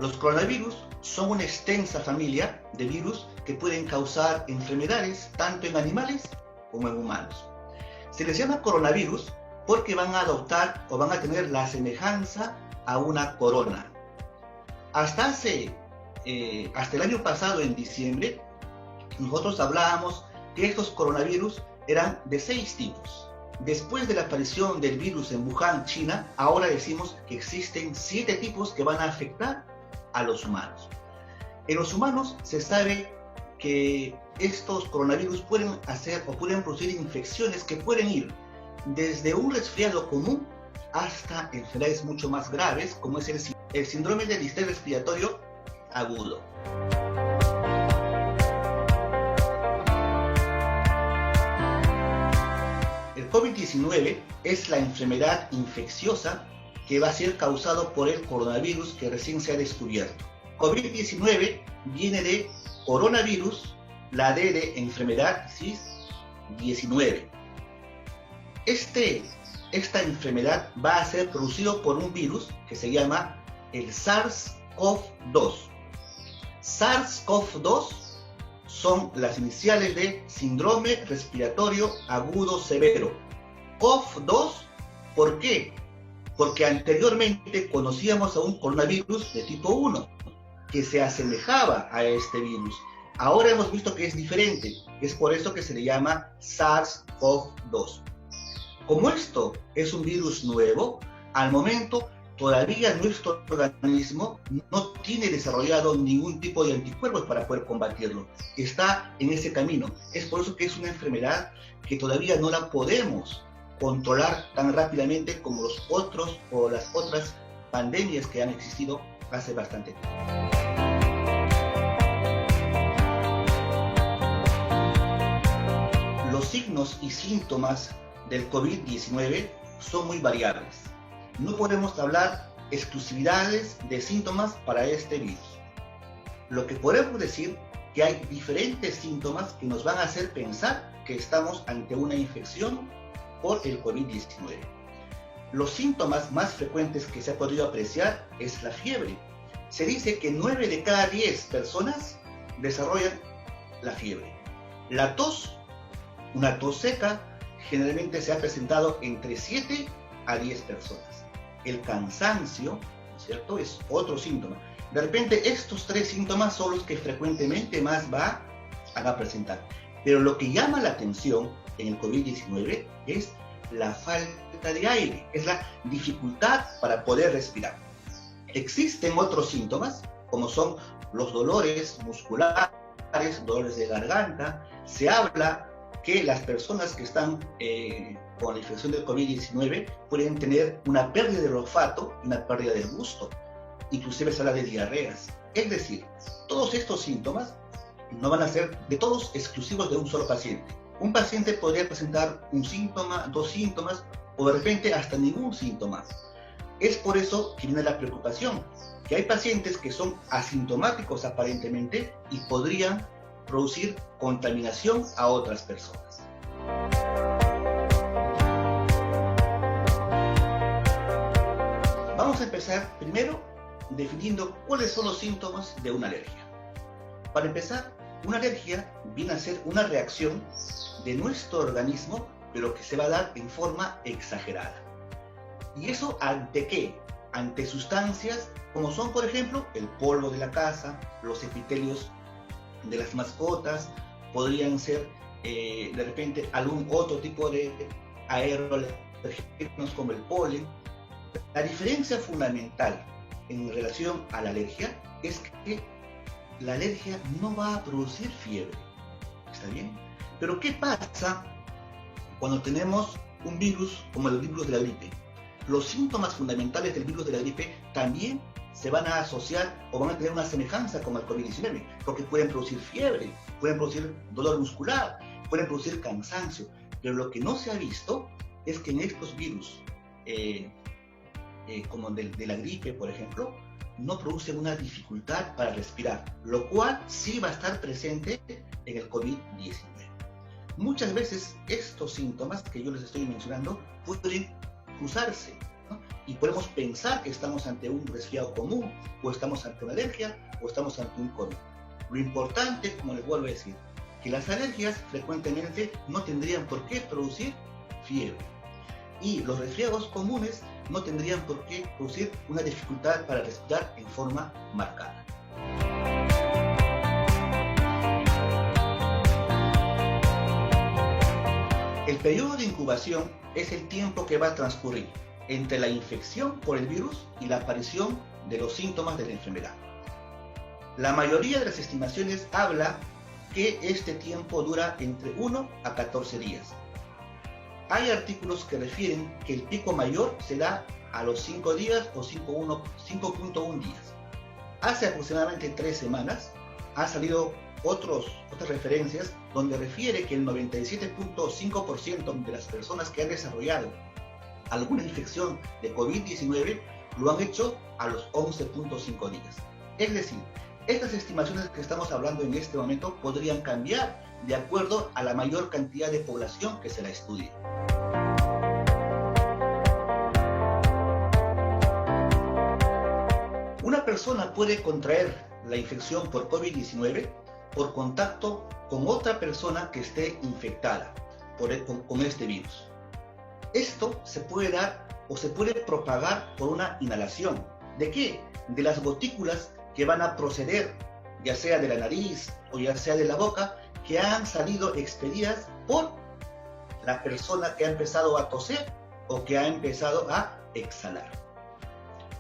Los coronavirus son una extensa familia de virus que pueden causar enfermedades tanto en animales como en humanos. Se les llama coronavirus porque van a adoptar o van a tener la semejanza a una corona. Hasta el año pasado, en diciembre, nosotros hablábamos que estos coronavirus eran de 6 tipos. Después de la aparición del virus en Wuhan, China, ahora decimos que existen 7 tipos que van a afectar a los humanos. En los humanos se sabe que estos coronavirus pueden hacer o pueden producir infecciones que pueden ir desde un resfriado común hasta enfermedades mucho más graves, como es el síndrome del distrés respiratorio agudo. El COVID-19 es la enfermedad infecciosa que va a ser causado por el coronavirus que recién se ha descubierto. COVID-19 viene de coronavirus, la D de enfermedad, CIS 19. Esta enfermedad va a ser producido por un virus que se llama el SARS-CoV-2. SARS-CoV-2 son las iniciales de síndrome respiratorio agudo severo. CoV-2, ¿por qué? Porque anteriormente conocíamos a un coronavirus de tipo 1 que se asemejaba a este virus. Ahora hemos visto que es diferente, es por eso que se le llama SARS-CoV-2. Como esto es un virus nuevo, al momento todavía nuestro organismo no tiene desarrollado ningún tipo de anticuerpos para poder combatirlo. Está en ese camino. Es por eso que es una enfermedad que todavía no la podemos controlar tan rápidamente como los otros o las otras pandemias que han existido hace bastante tiempo. Los signos y síntomas del COVID-19 son muy variables. No podemos hablar exclusividades de síntomas para este virus. Lo que podemos decir que hay diferentes síntomas que nos van a hacer pensar que estamos ante una infección por el COVID-19. Los síntomas más frecuentes que se ha podido apreciar es la fiebre. Se dice que 9 de cada 10 personas desarrollan la fiebre. La tos, una tos seca, generalmente se ha presentado entre 7 a 10 personas. El cansancio, ¿cierto?, es otro síntoma. De repente estos 3 síntomas son los que frecuentemente más van a presentar. Pero lo que llama la atención en el COVID-19 es la falta de aire, es la dificultad para poder respirar. Existen otros síntomas, como son los dolores musculares, dolores de garganta. Se habla que las personas que están con la infección del COVID-19 pueden tener una pérdida del olfato y una pérdida del gusto. Inclusive se habla de diarreas. Es decir, todos estos síntomas no van a ser de todos exclusivos de un solo paciente. Un paciente podría presentar un síntoma, 2 síntomas o de repente hasta ningún síntoma. Es por eso que viene la preocupación, que hay pacientes que son asintomáticos aparentemente y podrían producir contaminación a otras personas. Vamos a empezar primero definiendo cuáles son los síntomas de una alergia. Para empezar, una alergia viene a ser una reacción de nuestro organismo, pero que se va a dar en forma exagerada. ¿Y eso ante qué? Ante sustancias como son, por ejemplo, el polvo de la casa, los epitelios de las mascotas, podrían ser de repente algún otro tipo de aerosoles como el polen. La diferencia fundamental en relación a la alergia es que la alergia no va a producir fiebre. ¿Está bien? Pero ¿qué pasa cuando tenemos un virus como el virus de la gripe? Los síntomas fundamentales del virus de la gripe también se van a asociar o van a tener una semejanza con el COVID-19, porque pueden producir fiebre, pueden producir dolor muscular, pueden producir cansancio. Pero lo que no se ha visto es que en estos virus, como de la gripe, por ejemplo, no producen una dificultad para respirar, lo cual sí va a estar presente en el COVID-19. Muchas veces estos síntomas que yo les estoy mencionando pueden cruzarse, ¿no? y podemos pensar que estamos ante un resfriado común, o estamos ante una alergia, o estamos ante un COVID. Lo importante, como les vuelvo a decir, que las alergias frecuentemente no tendrían por qué producir fiebre, y los resfriados comunes no tendrían por qué producir una dificultad para respirar en forma marcada. El periodo de incubación es el tiempo que va a transcurrir entre la infección por el virus y la aparición de los síntomas de la enfermedad. La mayoría de las estimaciones habla que este tiempo dura entre 1 a 14 días. Hay artículos que refieren que el pico mayor se da a los 5 días o 5.1 días. Hace aproximadamente 3 semanas han salido otras referencias donde refiere que el 97.5% de las personas que han desarrollado alguna infección de COVID-19 lo han hecho a los 11.5 días. Es decir, estas estimaciones que estamos hablando en este momento podrían cambiar de acuerdo a la mayor cantidad de población que se la estudie. Una persona puede contraer la infección por COVID-19 por contacto con otra persona que esté infectada con este virus. Esto se puede dar o se puede propagar por una inhalación. ¿De qué? De las gotículas que van a proceder, ya sea de la nariz o ya sea de la boca, que han salido expelidas por la persona que ha empezado a toser o que ha empezado a exhalar.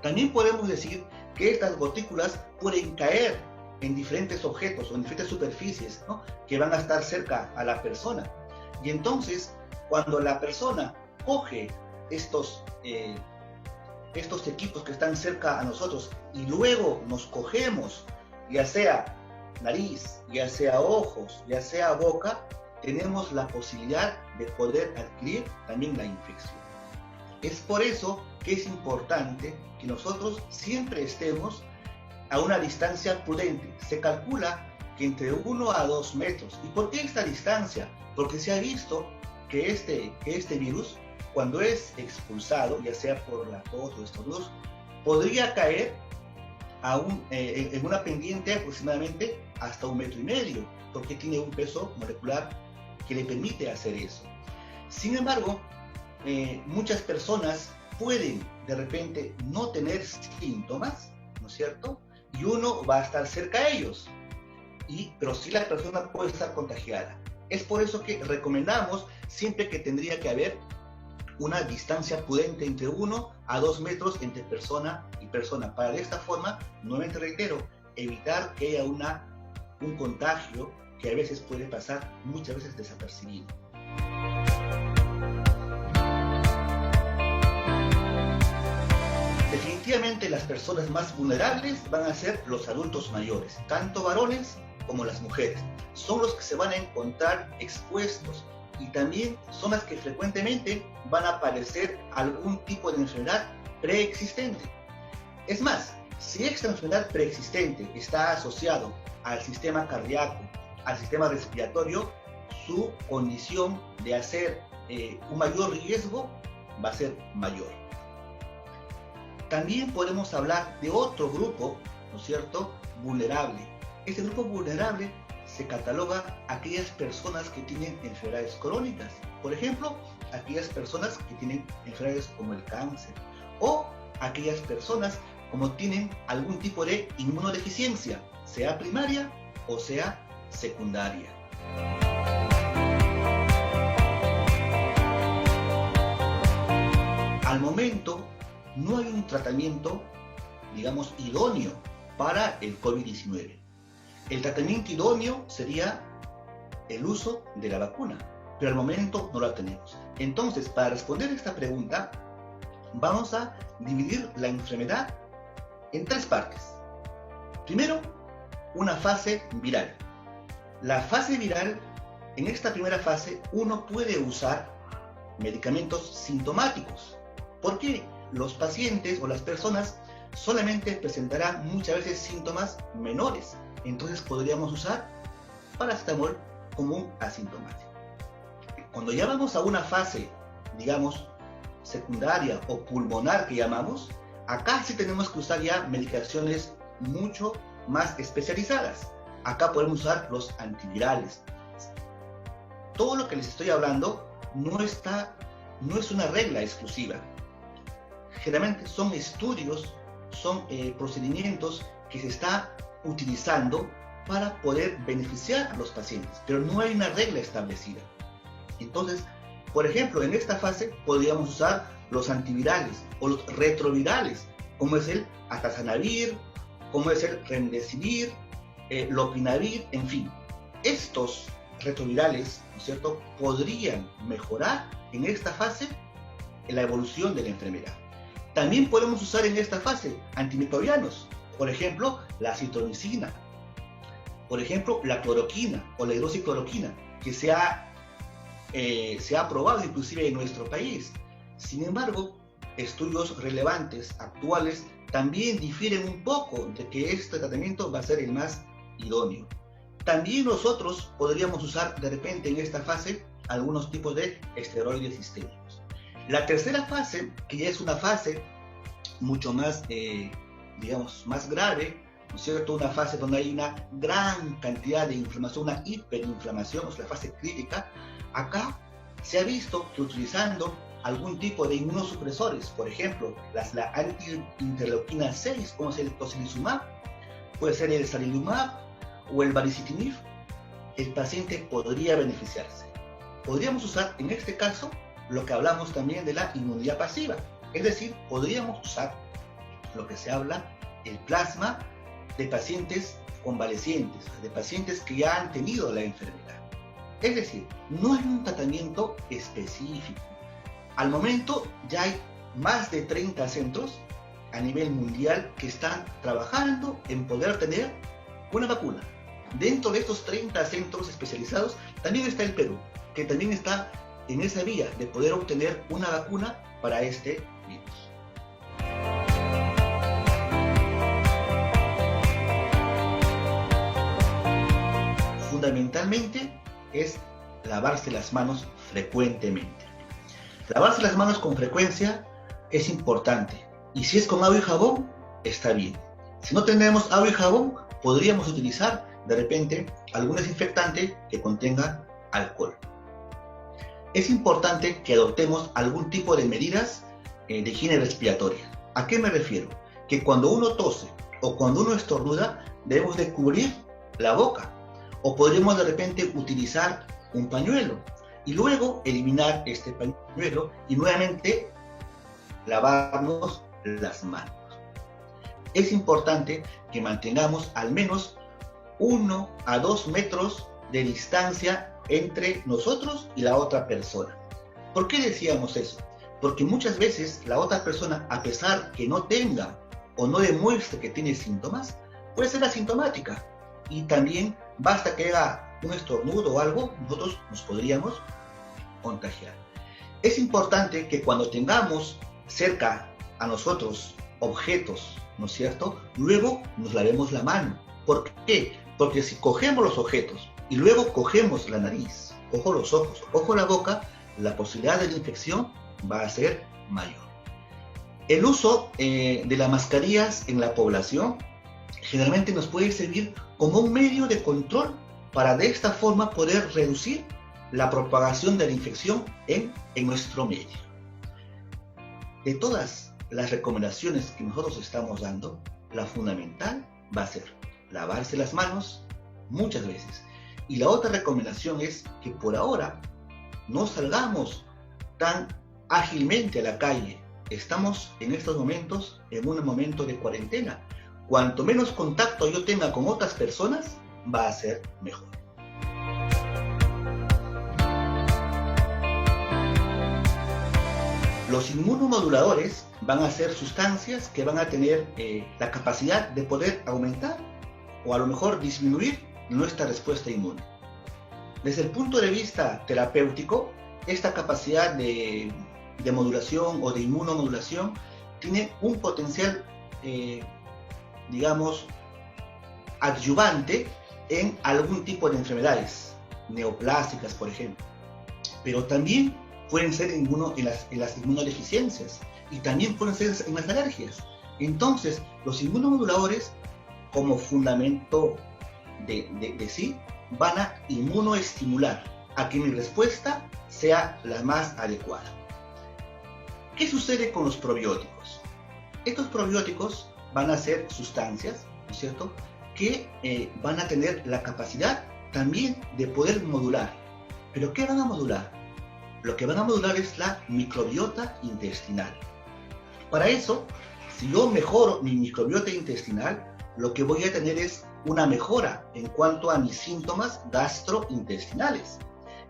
También podemos decir que estas gotículas pueden caer en diferentes objetos o en diferentes superficies, ¿no?, que van a estar cerca a la persona. Y entonces, cuando la persona coge estos equipos que están cerca a nosotros y luego nos cogemos, ya sea nariz, ya sea ojos, ya sea boca, tenemos la posibilidad de poder adquirir también la infección. Es por eso que es importante que nosotros siempre estemos a una distancia prudente. Se calcula que entre 1 a 2 metros. ¿Y por qué esta distancia? Porque se ha visto que este virus, cuando es expulsado, ya sea por la tos o estornudos, podría caer en una pendiente aproximadamente hasta 1,5 metros, porque tiene un peso molecular que le permite hacer eso. Sin embargo, muchas personas pueden de repente no tener síntomas, ¿no es cierto? Y uno va a estar cerca a ellos, pero sí la persona puede estar contagiada. Es por eso que recomendamos siempre que tendría que haber una distancia prudente entre 1 a 2 metros entre persona y persona, para de esta forma, nuevamente reitero, evitar que haya un contagio que a veces puede pasar muchas veces desapercibido. Definitivamente las personas más vulnerables van a ser los adultos mayores, tanto varones como las mujeres. Son los que se van a encontrar expuestos y también son las que frecuentemente van a padecer algún tipo de enfermedad preexistente. Es más, si esta enfermedad preexistente está asociado al sistema cardíaco, al sistema respiratorio, su condición de hacer un mayor riesgo va a ser mayor. También podemos hablar de otro grupo, ¿no es cierto?, vulnerable. Este grupo vulnerable se cataloga a aquellas personas que tienen enfermedades crónicas. Por ejemplo, aquellas personas que tienen enfermedades como el cáncer, o aquellas personas como tienen algún tipo de inmunodeficiencia, sea primaria o sea secundaria. Al momento, no hay un tratamiento, digamos, idóneo para el COVID-19. El tratamiento idóneo sería el uso de la vacuna, pero al momento no la tenemos. Entonces, para responder esta pregunta, vamos a dividir la enfermedad en 3 partes. Primero, una fase viral. La fase viral, en esta primera fase, uno puede usar medicamentos sintomáticos. ¿Por qué? Los pacientes o las personas solamente presentarán muchas veces síntomas menores. Entonces podríamos usar paracetamol como un asintomático. Cuando ya vamos a una fase, digamos, secundaria o pulmonar que llamamos, acá sí tenemos que usar ya medicaciones mucho más especializadas. Acá podemos usar los antivirales. Todo lo que les estoy hablando no es una regla exclusiva. Generalmente son estudios, son procedimientos que se está utilizando para poder beneficiar a los pacientes, pero no hay una regla establecida. Entonces, por ejemplo, en esta fase podríamos usar los antivirales o los retrovirales, como es el atazanavir, como es el remdesivir, lopinavir, en fin. Estos retrovirales, ¿no es cierto?, podrían mejorar en esta fase la evolución de la enfermedad. También podemos usar en esta fase antimicrobianos, por ejemplo, la acitromicina, por ejemplo, la cloroquina o la hidroxicloroquina, que se ha aprobado inclusive en nuestro país. Sin embargo, estudios relevantes actuales también difieren un poco de que este tratamiento va a ser el más idóneo. También nosotros podríamos usar de repente en esta fase algunos tipos de esteroides sistémicos. La tercera fase, que ya es una fase mucho más, digamos, más grave, ¿no es cierto? Una fase donde hay una gran cantidad de inflamación, una hiperinflamación, es la fase crítica. Acá se ha visto que utilizando algún tipo de inmunosupresores, por ejemplo, la anti-interleuquina 6, como es el tocilizumab, puede ser el sarilumab o el baricitinib, el paciente podría beneficiarse. Podríamos usar en este caso lo que hablamos también de la inmunidad pasiva, es decir, podríamos usar lo que se habla, el plasma de pacientes convalecientes, de pacientes que ya han tenido la enfermedad. Es decir, no hay un tratamiento específico. Al momento ya hay más de 30 centros a nivel mundial que están trabajando en poder tener una vacuna. Dentro de estos 30 centros especializados también está el Perú, que también está en esa vía de poder obtener una vacuna para este virus. Fundamentalmente es lavarse las manos frecuentemente. Lavarse las manos con frecuencia es importante, y si es con agua y jabón, está bien. Si no tenemos agua y jabón, podríamos utilizar de repente algún desinfectante que contenga alcohol. Es importante que adoptemos algún tipo de medidas de higiene respiratoria. ¿A qué me refiero? Que cuando uno tose o cuando uno estornuda, debemos de cubrir la boca, o podríamos de repente utilizar un pañuelo y luego eliminar este pañuelo y nuevamente lavarnos las manos. Es importante que mantengamos al menos 1 a 2 metros de distancia entre nosotros y la otra persona. ¿Por qué decíamos eso? Porque muchas veces la otra persona, a pesar que no tenga o no demuestre que tiene síntomas, puede ser asintomática y también basta que haga un estornudo o algo, nosotros nos podríamos contagiar. Es importante que cuando tengamos cerca a nosotros objetos, ¿no es cierto?, luego nos lavemos la mano. ¿Por qué? Porque si cogemos los objetos y luego cogemos la nariz, cojo los ojos, cojo la boca, la posibilidad de la infección va a ser mayor. El uso de las mascarillas en la población generalmente nos puede servir como un medio de control para de esta forma poder reducir la propagación de la infección en nuestro medio. De todas las recomendaciones que nosotros estamos dando, la fundamental va a ser lavarse las manos muchas veces. Y la otra recomendación es que por ahora no salgamos tan ágilmente a la calle. Estamos en estos momentos en un momento de cuarentena. Cuanto menos contacto yo tenga con otras personas, va a ser mejor. Los inmunomoduladores van a ser sustancias que van a tener la capacidad de poder aumentar o a lo mejor disminuir nuestra respuesta inmune. Desde el punto de vista terapéutico, esta capacidad de modulación o de inmunomodulación tiene un potencial, digamos, adyuvante en algún tipo de enfermedades neoplásicas, por ejemplo. Pero también pueden ser en las inmunodeficiencias y también pueden ser en las alergias. Entonces, los inmunomoduladores, como fundamento de sí, van a inmunoestimular a que mi respuesta sea la más adecuada. ¿Qué sucede con los probióticos? Estos probióticos van a ser sustancias, ¿no es cierto?, que van a tener la capacidad también de poder modular. ¿Pero qué van a modular? Lo que van a modular es la microbiota intestinal. Para eso, si yo mejoro mi microbiota intestinal, lo que voy a tener es una mejora en cuanto a mis síntomas gastrointestinales.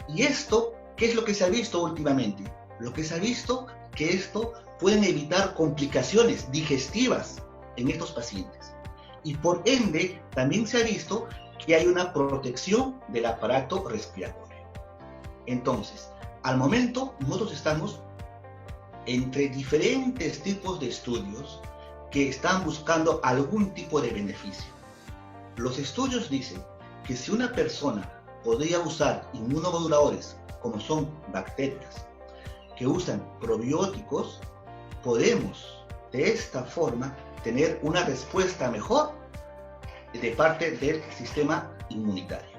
¿Y esto qué es lo que se ha visto últimamente? Lo que se ha visto que esto pueden evitar complicaciones digestivas en estos pacientes. Y por ende, también se ha visto que hay una protección del aparato respiratorio. Entonces, al momento, nosotros estamos entre diferentes tipos de estudios que están buscando algún tipo de beneficio. Los estudios dicen que si una persona podría usar inmunomoduladores, como son bacterias, que usan probióticos, podemos de esta forma tener una respuesta mejor de parte del sistema inmunitario.